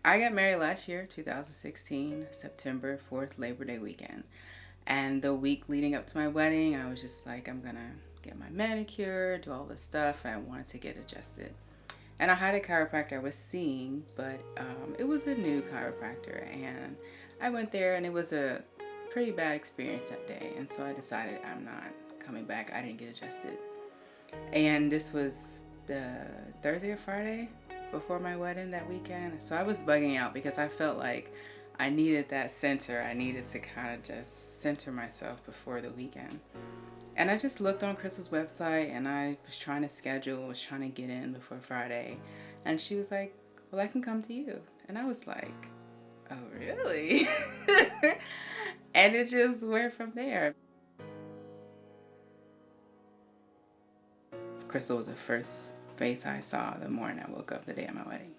I got married last year, 2016, September 4th, Labor Day weekend. And the week leading up to my wedding, I was just like, I'm gonna get my manicure, do all this stuff, and I wanted to get adjusted. And I had a chiropractor I was seeing, but it was a new chiropractor. And I went there, and it was a pretty bad experience that day. And so I decided I'm not coming back. I didn't get adjusted. And this was the Thursday or Friday before my wedding that weekend. So I was bugging out because I felt like I needed that center. I needed to kind of just center myself before the weekend. And I just looked on Crystal's website and I was trying to schedule, was trying to get in before Friday. And she was like, well, I can come to you. And I was like, oh, really? And it just went from there. Crystal was the first face I saw the morning I woke up the day of my wedding.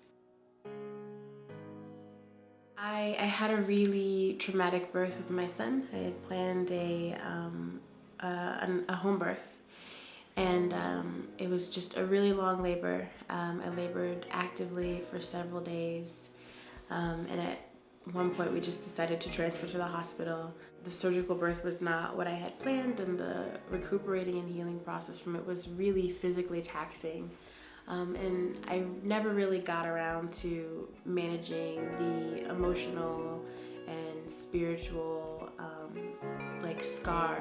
I had a really traumatic birth with my son. I had planned a home birth, and it was just a really long labor. I labored actively for several days, and at one point we just decided to transfer to the hospital. The surgical birth was not what I had planned, and the recuperating and healing process from it was really physically taxing. And I never really got around to managing the emotional and spiritual scar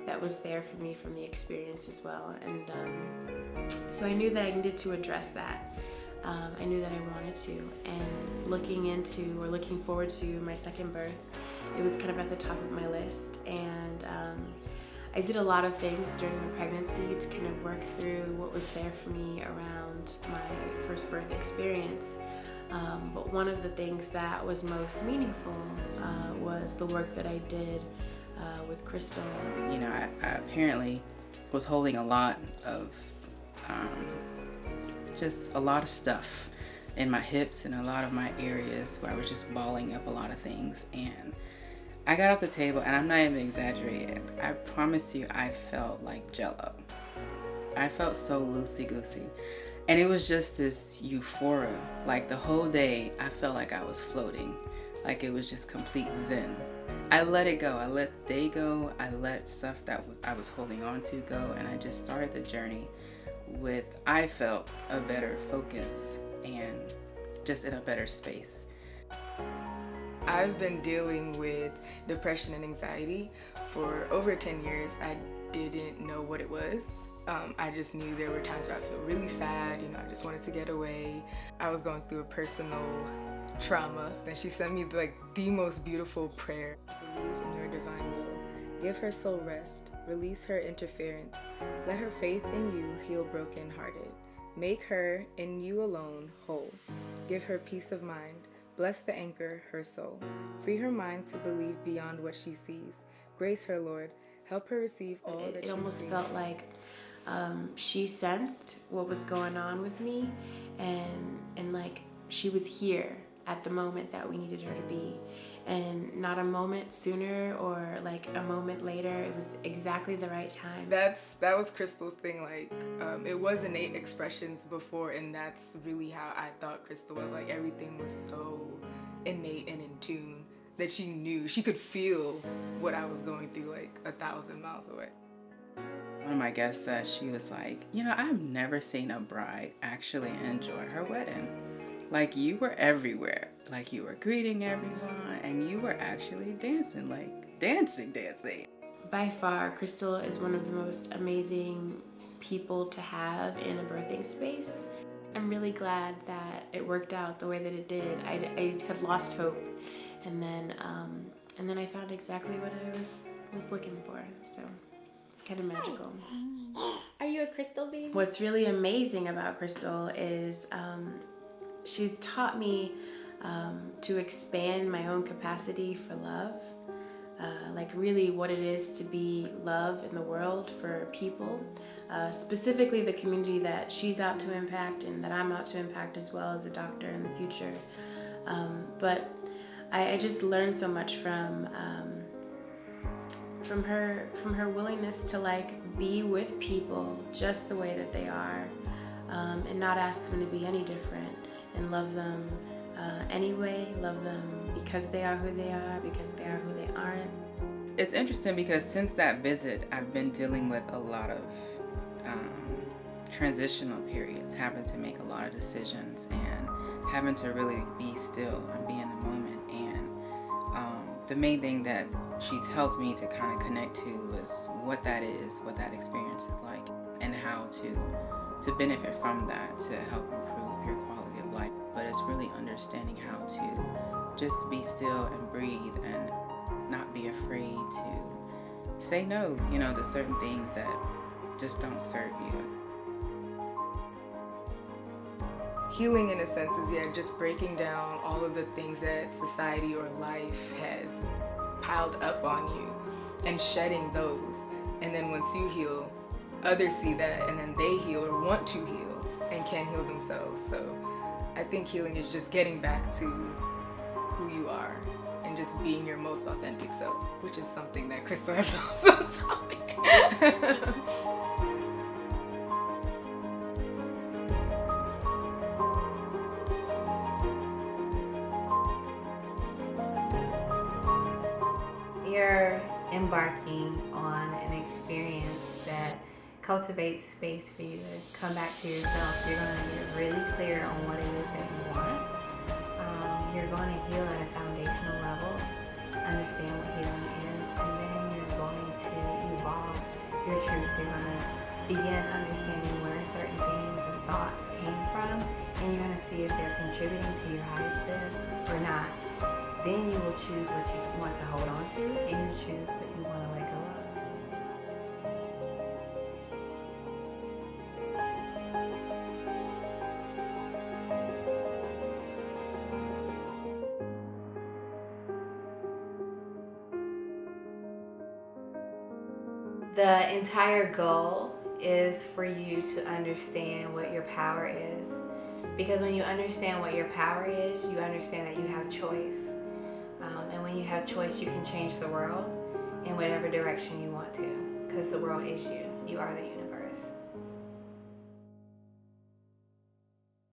that was there for me from the experience as well. And so I knew that I needed to address that. I knew that I wanted to. And looking forward to my second birth, it was kind of at the top of my list. And I did a lot of things during my pregnancy to kind of work through what was there for me around my first birth experience. But one of the things that was most meaningful was the work that I did with Crystal. You know, I apparently was holding a lot of, just a lot of stuff in my hips and a lot of my areas where I was just balling up a lot of things. And I got off the table, and I'm not even exaggerating. I promise you, I felt like Jello. I felt so loosey-goosey. And it was just this euphoria. Like the whole day, I felt like I was floating. Like it was just complete zen. I let it go. I let the day go. I let stuff that I was holding on to go. And I just started the journey with, I felt, a better focus and just in a better space. I've been dealing with depression and anxiety for over 10 years. I didn't know what it was. I just knew there were times where I feel really sad, I just wanted to get away. I was going through a personal trauma, and she sent me the most beautiful prayer. Believe in your divine will. Give her soul rest. Release her interference. Let her faith in you heal broken-hearted. Make her, in you alone, whole. Give her peace of mind. Bless the anchor, her soul. Free her mind to believe beyond what she sees. Grace her, Lord. Help her receive all that It almost felt like she sensed what was going on with me, and like she was here at the moment that we needed her to be, and not a moment sooner or like a moment later. It was exactly the right time. That was Crystal's thing. It was innate expressions before, and that's really how I thought Crystal was. Like everything was so innate and in tune that she knew, she could feel what I was going through 1,000 miles away. One of my guests said, she was like, I've never seen a bride actually enjoy her wedding. Like you were everywhere. Like you were greeting everyone and you were actually dancing, like dancing. By far, Crystal is one of the most amazing people to have in a birthing space. I'm really glad that it worked out the way that it did. I had lost hope, and then I found exactly what I was looking for. So it's kind of magical. Are you a Crystal baby? What's really amazing about Crystal is she's taught me to expand my own capacity for love. Like really what it is to be love in the world for people, specifically the community that she's out to impact and that I'm out to impact as well as a doctor in the future. But I just learned so much from her willingness to be with people just the way that they are, and not ask them to be any different, and love them anyway, love them because they are who they are, because they are who they aren't. It's interesting because since that visit, I've been dealing with a lot of transitional periods, having to make a lot of decisions and having to really be still and be in the moment. And the main thing that she's helped me to kind of connect to is what that is, what that experience is like, and how to benefit from that to help improve your quality of life. But it's really understanding how to just be still and breathe and not be afraid to say no, to certain things that just don't serve you. Healing, in a sense, is just breaking down all of the things that society or life has piled up on you and shedding those. And then once you heal, others see that and then they heal or want to heal and can heal themselves. So I think healing is just getting back to who you are and just being your most authentic self, which is something that Crystal has also taught me. You're embarking on an experience that cultivates space for you to come back to yourself. You're going to get really clear on what it is that you want. You're going to heal at a foundational level, understand what healing is, and then you're going to evolve your truth. You're going to begin understanding where certain things and thoughts came from, and you're going to see if they're contributing to your highest good or not. Then you will choose what you want to hold on to, and you choose what you want to let go of. The entire goal is for you to understand what your power is. Because when you understand what your power is, you understand that you have choice. And when you have choice, you can change the world in whatever direction you want to. Because the world is you. You are the universe.